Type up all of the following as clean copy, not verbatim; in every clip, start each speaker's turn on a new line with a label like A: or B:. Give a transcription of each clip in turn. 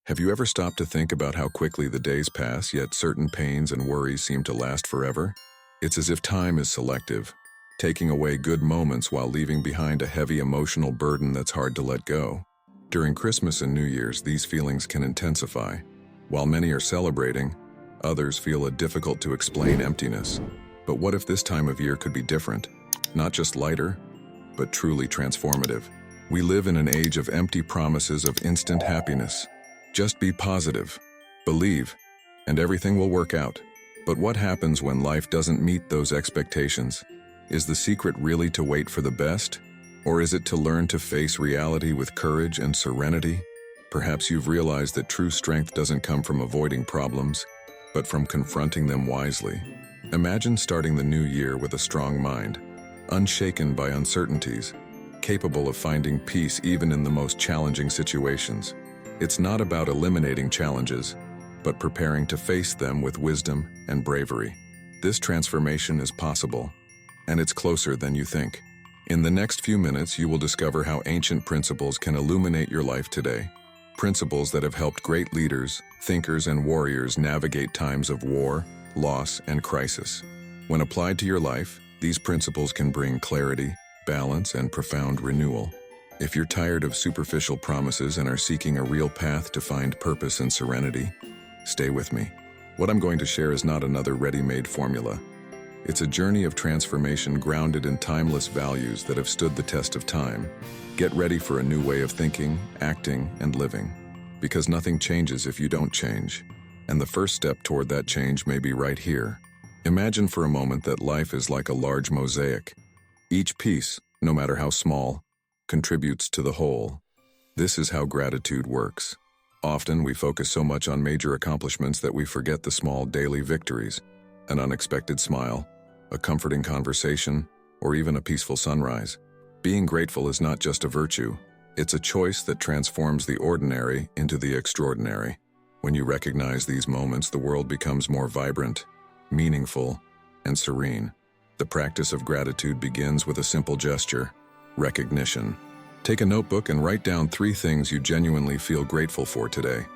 A: Have you ever stopped to think about how quickly the days pass, yet certain pains and worries seem to last forever? It's as if time is selective, taking away good moments while leaving behind a heavy emotional burden that's hard to let go. During Christmas and New Year's, these feelings can intensify. While many are celebrating, others feel a difficult-to-explain emptiness. But what if this time of year could be different? Not just lighter, but truly transformative. We live in an age of empty promises of instant happiness. Just be positive, believe, and everything will work out. But what happens when life doesn't meet those expectations? Is the secret really to wait for the best? Or is it to learn to face reality with courage and serenity? Perhaps you've realized that true strength doesn't come from avoiding problems, but from confronting them wisely. Imagine starting the new year with a strong mind, unshaken by uncertainties, capable of finding peace even in the most challenging situations. It's not about eliminating challenges, but preparing to face them with wisdom and bravery. This transformation is possible, and it's closer than you think. In the next few minutes, you will discover how ancient principles can illuminate your life today. Principles that have helped great leaders, thinkers, and warriors navigate times of war, loss, and crisis. When applied to your life, these principles can bring clarity, balance, and profound renewal. If you're tired of superficial promises and are seeking a real path to find purpose and serenity, stay with me. What I'm going to share is not another ready-made formula. It's a journey of transformation grounded in timeless values that have stood the test of time. Get ready for a new way of thinking, acting, and living. Because nothing changes if you don't change. And the first step toward that change may be right here. Imagine for a moment that life is like a large mosaic. Each piece, no matter how small, contributes to the whole. This is how gratitude works. Often we focus so much on major accomplishments that we forget the small daily victories, an unexpected smile, a comforting conversation, or even a peaceful sunrise. Being grateful is not just a virtue, it's a choice that transforms the ordinary into the extraordinary. When you recognize these moments, the world becomes more vibrant, meaningful, and serene. The practice of gratitude begins with a simple gesture: recognition. Take a notebook and write down 3 things you genuinely feel grateful for today.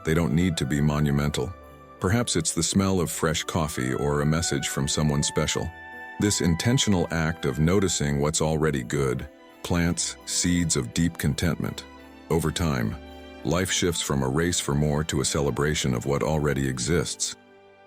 A: They don't need to be monumental. Perhaps it's the smell of fresh coffee or a message from someone special. This intentional act of noticing what's already good plants seeds of deep contentment. Over time, life shifts from a race for more to a celebration of what already exists.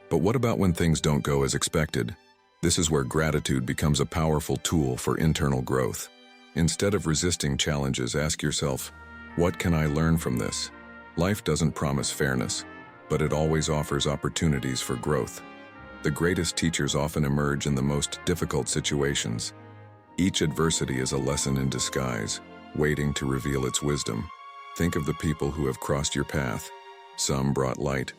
A: But what about when things don't go as expected? This is where gratitude becomes a powerful tool for internal growth. Instead of resisting challenges, ask yourself, what can I learn from this? Life doesn't promise fairness, but it always offers opportunities for growth. The greatest teachers often emerge in the most difficult situations. Each adversity is a lesson in disguise, waiting to reveal its wisdom. Think of the people who have crossed your path. Some brought light,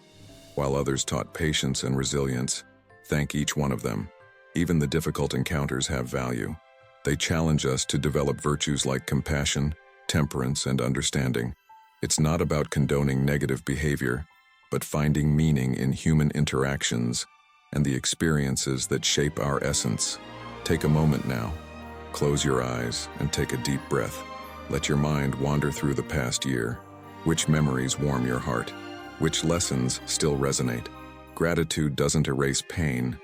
A: while others taught patience and resilience. Thank each one of them. Even the difficult encounters have value. They challenge us to develop virtues like compassion, temperance, and understanding. It's not about condoning negative behavior, but finding meaning in human interactions and the experiences that shape our essence. Take a moment now. Close your eyes and take a deep breath. Let your mind wander through the past year. Which memories warm your heart? Which lessons still resonate? Gratitude doesn't erase pain,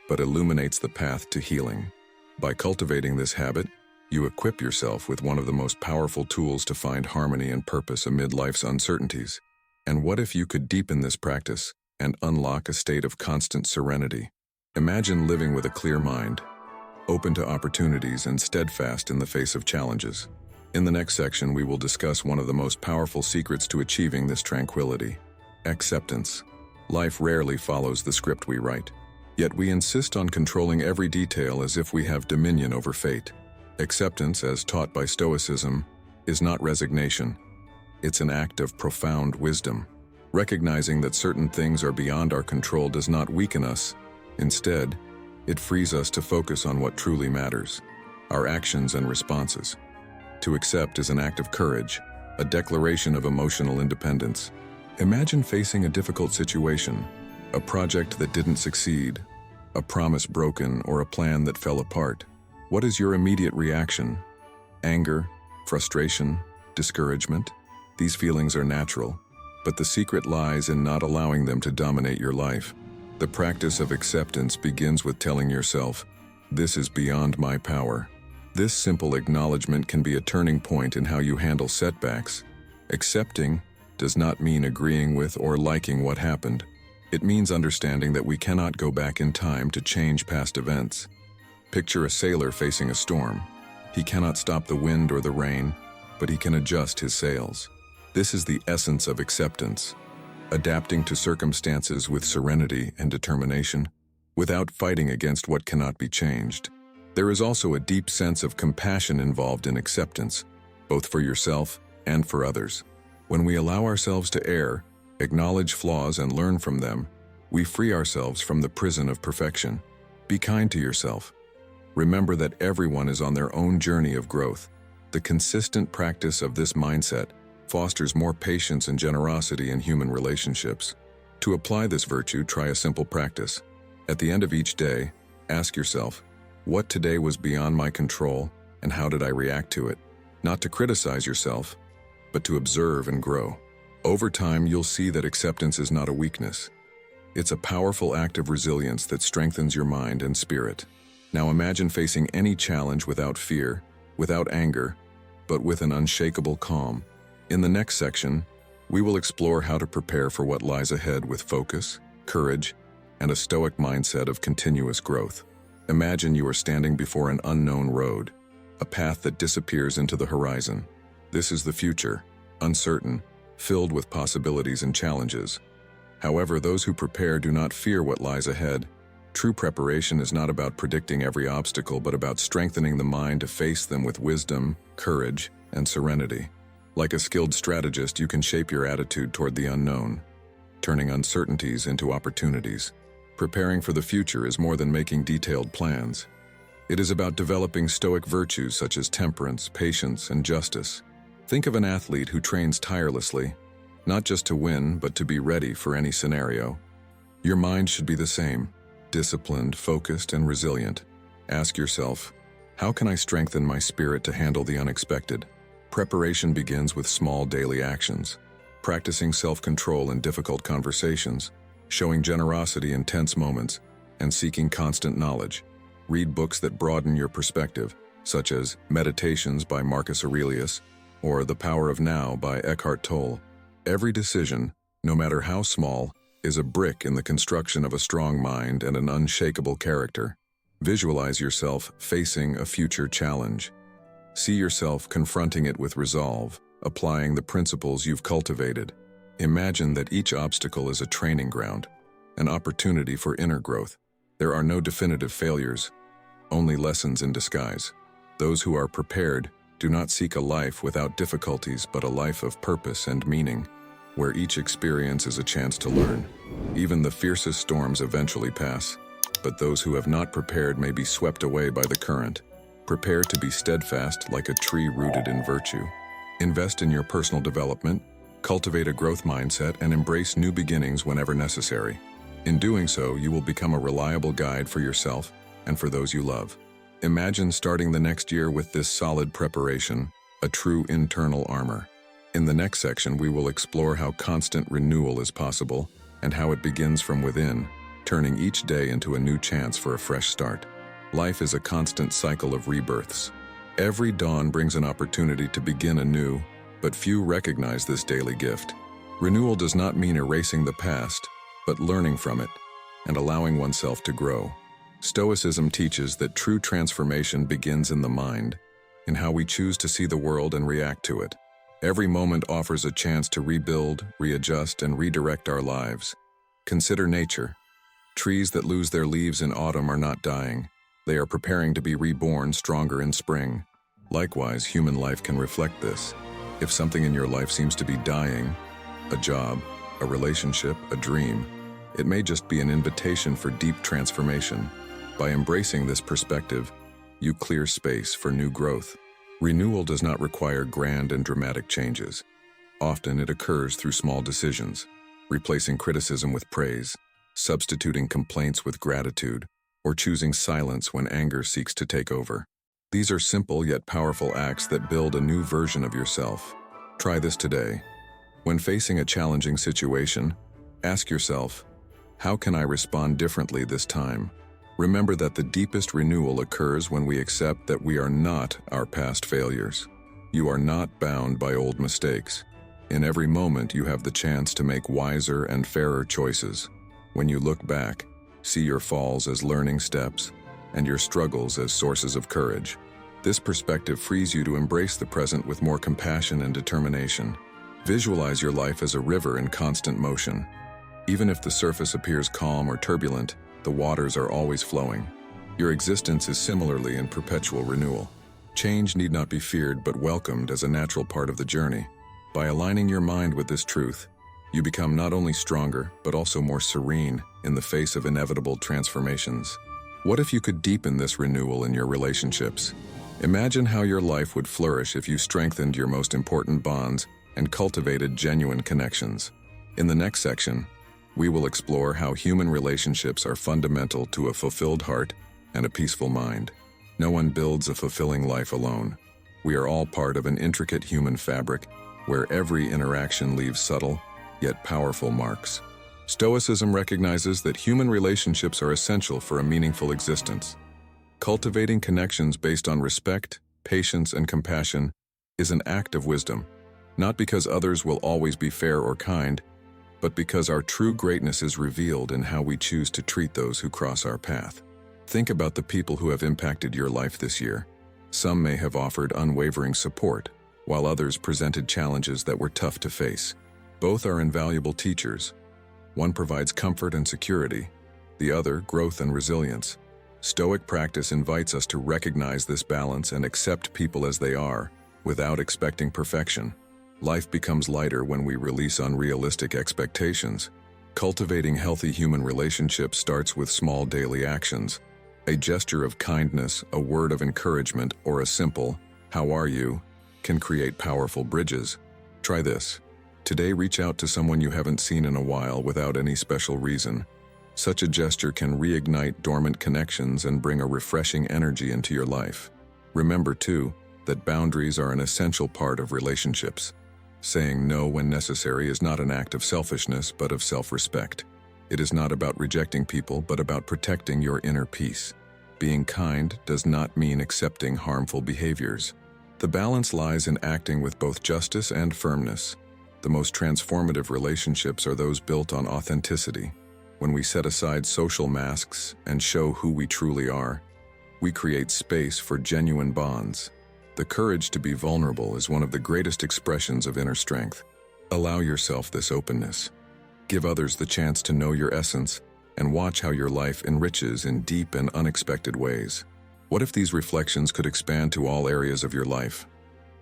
A: but illuminates the path to healing. By cultivating this habit, you equip yourself with one of the most powerful tools to find harmony and purpose amid life's uncertainties. And what if you could deepen this practice and unlock a state of constant serenity? Imagine living with a clear mind, open to opportunities and steadfast in the face of challenges. In the next section, we will discuss one of the most powerful secrets to achieving this tranquility: acceptance. Life rarely follows the script we write. Yet we insist on controlling every detail as if we have dominion over fate. Acceptance, as taught by Stoicism, is not resignation. It's an act of profound wisdom. Recognizing that certain things are beyond our control does not weaken us. Instead, it frees us to focus on what truly matters: our actions and responses. To accept is an act of courage, a declaration of emotional independence. Imagine facing a difficult situation, a project that didn't succeed, a promise broken, or a plan that fell apart. What is your immediate reaction? Anger, frustration, discouragement? These feelings are natural, but the secret lies in not allowing them to dominate your life. The practice of acceptance begins with telling yourself, "This is beyond my power." This simple acknowledgement can be a turning point in how you handle setbacks. Accepting does not mean agreeing with or liking what happened. It means understanding that we cannot go back in time to change past events. Picture a sailor facing a storm. He cannot stop the wind or the rain, but he can adjust his sails. This is the essence of acceptance, adapting to circumstances with serenity and determination, without fighting against what cannot be changed. There is also a deep sense of compassion involved in acceptance, both for yourself and for others. When we allow ourselves to err, acknowledge flaws and learn from them, we free ourselves from the prison of perfection. Be kind to yourself. Remember that everyone is on their own journey of growth. The consistent practice of this mindset fosters more patience and generosity in human relationships. To apply this virtue, try a simple practice. At the end of each day, ask yourself, what today was beyond my control and how did I react to it? Not to criticize yourself, but to observe and grow. Over time, you'll see that acceptance is not a weakness. It's a powerful act of resilience that strengthens your mind and spirit. Now imagine facing any challenge without fear, without anger, but with an unshakable calm. In the next section, we will explore how to prepare for what lies ahead with focus, courage, and a stoic mindset of continuous growth. Imagine you are standing before an unknown road, a path that disappears into the horizon. This is the future, uncertain, filled with possibilities and challenges. However, those who prepare do not fear what lies ahead. True preparation is not about predicting every obstacle, but about strengthening the mind to face them with wisdom, courage, and serenity. Like a skilled strategist, you can shape your attitude toward the unknown, turning uncertainties into opportunities. Preparing for the future is more than making detailed plans. It is about developing stoic virtues such as temperance, patience, and justice. Think of an athlete who trains tirelessly, not just to win, but to be ready for any scenario. Your mind should be the same, disciplined, focused, and resilient. Ask yourself, how can I strengthen my spirit to handle the unexpected? Preparation begins with small daily actions, practicing self-control in difficult conversations, showing generosity in tense moments, and seeking constant knowledge. Read books that broaden your perspective, such as Meditations by Marcus Aurelius or The Power of Now by Eckhart Tolle. Every decision, no matter how small, is a brick in the construction of a strong mind and an unshakable character. Visualize yourself facing a future challenge. See yourself confronting it with resolve, applying the principles you've cultivated. Imagine that each obstacle is a training ground, an opportunity for inner growth. There are no definitive failures, only lessons in disguise. Those who are prepared do not seek a life without difficulties, but a life of purpose and meaning, where each experience is a chance to learn. Even the fiercest storms eventually pass, but those who have not prepared may be swept away by the current. Prepare to be steadfast like a tree rooted in virtue. Invest in your personal development, cultivate a growth mindset, and embrace new beginnings whenever necessary. In doing so, you will become a reliable guide for yourself and for those you love. Imagine starting the next year with this solid preparation, a true internal armor. In the next section, we will explore how constant renewal is possible and how it begins from within, turning each day into a new chance for a fresh start. Life is a constant cycle of rebirths. Every dawn brings an opportunity to begin anew, but few recognize this daily gift. Renewal does not mean erasing the past, but learning from it and allowing oneself to grow. Stoicism teaches that true transformation begins in the mind, in how we choose to see the world and react to it. Every moment offers a chance to rebuild, readjust, and redirect our lives. Consider nature. Trees that lose their leaves in autumn are not dying. They are preparing to be reborn stronger in spring. Likewise, human life can reflect this. If something in your life seems to be dying, a job, a relationship, a dream, it may just be an invitation for deep transformation. By embracing this perspective, you clear space for new growth. Renewal does not require grand and dramatic changes. Often it occurs through small decisions, replacing criticism with praise, substituting complaints with gratitude, or choosing silence when anger seeks to take over. These are simple yet powerful acts that build a new version of yourself. Try this today. When facing a challenging situation, ask yourself, how can I respond differently this time? Remember that the deepest renewal occurs when we accept that we are not our past failures. You are not bound by old mistakes. In every moment, you have the chance to make wiser and fairer choices. When you look back, see your falls as learning steps and your struggles as sources of courage. This perspective frees you to embrace the present with more compassion and determination. Visualize your life as a river in constant motion. Even if the surface appears calm or turbulent, the waters are always flowing. Your existence is similarly in perpetual renewal. Change need not be feared but welcomed as a natural part of the journey. By aligning your mind with this truth, you become not only stronger but also more serene in the face of inevitable transformations. What if you could deepen this renewal in your relationships? Imagine how your life would flourish if you strengthened your most important bonds and cultivated genuine connections. In the next section, we will explore how human relationships are fundamental to a fulfilled heart and a peaceful mind. No one builds a fulfilling life alone. We are all part of an intricate human fabric where every interaction leaves subtle, yet powerful marks. Stoicism recognizes that human relationships are essential for a meaningful existence. Cultivating connections based on respect, patience, and compassion is an act of wisdom, not because others will always be fair or kind, but because our true greatness is revealed in how we choose to treat those who cross our path. Think about the people who have impacted your life this year. Some may have offered unwavering support, while others presented challenges that were tough to face. Both are invaluable teachers. One provides comfort and security, the other growth and resilience. Stoic practice invites us to recognize this balance and accept people as they are, without expecting perfection. Life becomes lighter when we release unrealistic expectations. Cultivating healthy human relationships starts with small daily actions. A gesture of kindness, a word of encouragement, or a simple, "How are you?" can create powerful bridges. Try this. Today, reach out to someone you haven't seen in a while without any special reason. Such a gesture can reignite dormant connections and bring a refreshing energy into your life. Remember, too, that boundaries are an essential part of relationships. Saying no when necessary is not an act of selfishness, but of self-respect. It is not about rejecting people, but about protecting your inner peace. Being kind does not mean accepting harmful behaviors. The balance lies in acting with both justice and firmness. The most transformative relationships are those built on authenticity. When we set aside social masks and show who we truly are, we create space for genuine bonds. The courage to be vulnerable is one of the greatest expressions of inner strength. Allow yourself this openness. Give others the chance to know your essence, and watch how your life enriches in deep and unexpected ways. What if these reflections could expand to all areas of your life?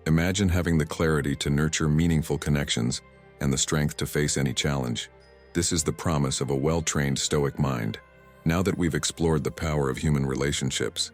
A: Imagine having the clarity to nurture meaningful connections and the strength to face any challenge. This is the promise of a well-trained Stoic mind. Now that we've explored the power of human relationships,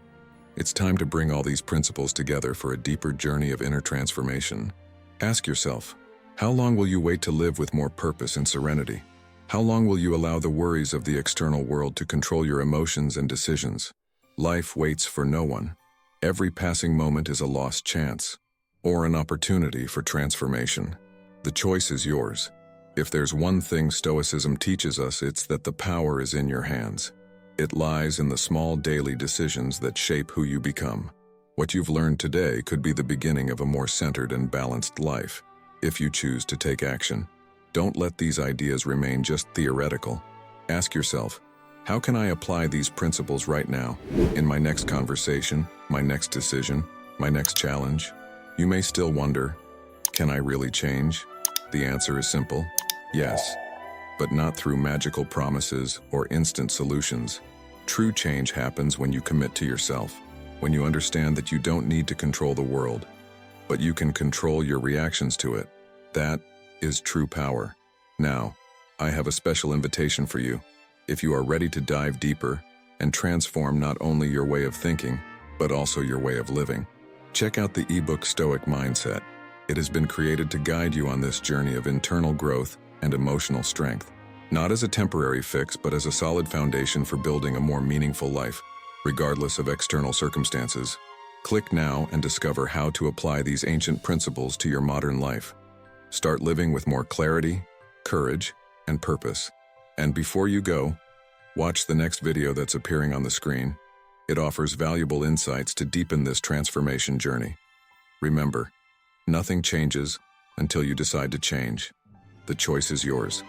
A: it's time to bring all these principles together for a deeper journey of inner transformation. Ask yourself, how long will you wait to live with more purpose and serenity? How long will you allow the worries of the external world to control your emotions and decisions? Life waits for no one. Every passing moment is a lost chance, or an opportunity for transformation. The choice is yours. If there's one thing Stoicism teaches us, it's that the power is in your hands. It lies in the small daily decisions that shape who you become. What you've learned today could be the beginning of a more centered and balanced life, if you choose to take action. Don't let these ideas remain just theoretical. Ask yourself, how can I apply these principles right now, in my next conversation, my next decision, my next challenge? You may still wonder, can I really change? The answer is simple, yes, but not through magical promises or instant solutions. True change happens when you commit to yourself, when you understand that you don't need to control the world, but you can control your reactions to it. That is true power. Now, I have a special invitation for you. If you are ready to dive deeper and transform not only your way of thinking, but also your way of living, check out the ebook Stoic Mindset. It has been created to guide you on this journey of internal growth and emotional strength, not as a temporary fix, but as a solid foundation for building a more meaningful life, regardless of external circumstances. Click now and discover how to apply these ancient principles to your modern life. Start living with more clarity, courage, and purpose. And before you go, watch the next video that's appearing on the screen. It offers valuable insights to deepen this transformation journey. Remember, nothing changes until you decide to change. The choice is yours.